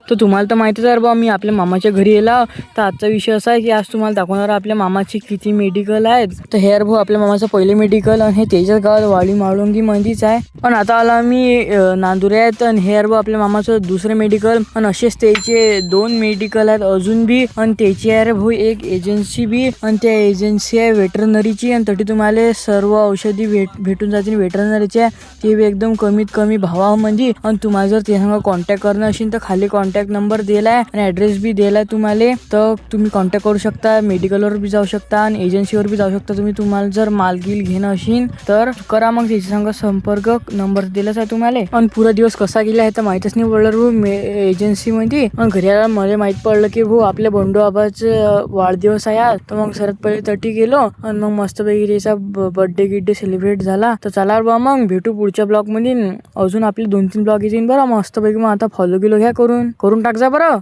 तर तुम्हाला तर माहितीच आहे बा, मी आपल्या मामाच्या घरी येला. तर आजचा विषय असा आहे की आज तुम्हाला दाखवणार आपल्या मामाची किती मेडिकल आहेत. तर हेअर भाऊ आपल्या मामाचं पहिले मेडिकल आणि हे त्याच्याच गावात वाडी माळुंगी मंदीच आहे. पण आता आला मी नांदुऱ्यात आणि हेअर भाऊ आपल्या मामाचं दुसरं मेडिकल आणि असेच त्याचे 2 मेडिकल आहेत अजून बी. आणि त्याची आहे भाऊ एक एजन्सी बी आणि त्या एजन्सी आहे वेटरनरीची. आणि तरी तुम्हाला सर्व औषधी भेटून जातील वेटरनरीच्या, ते बी एकदम कमीत कमी भावामध्ये. आणि तुम्हाला जर त्यांना कॉन्टॅक्ट करणं असेल तर खाली कॉन्टॅक्ट नंबर दिलाय आणि ऍड्रेस बी दिलाय तुम्हाला. तर तुम्ही कॉन्टॅक्ट करू शकता, मेडिकलवर बी जाऊ शकता आणि एजन्सीवर बी जाऊ शकता. तुम्हाला जर मालगिल घेणं असेल तर करा, मग त्याच्या संग संपर्क नंबर दिलाच आहे तुम्हाला. आणि पुरा दिवस कसा गेला आहे तर माहितच नाही पडलं एजन्सी मध्ये. आणि घरी आला मला माहित पडलं की भाऊ आपल्या बंडू आबाचं वाढदिवस आहे आज. तर मग सर्वात पहिले तटी गेलो आणि मग मस्तपैकी त्याचा बर्थडे गिड्डे सेलिब्रेट झाला. तर चला बा मग भेटू पुढच्या ब्लॉग मध्ये. अजून आपले 2-3 ब्लॉग येतील बरं मस्तपैकी. मग आता फॉलो केलो घ्या करून टाक जा बरं.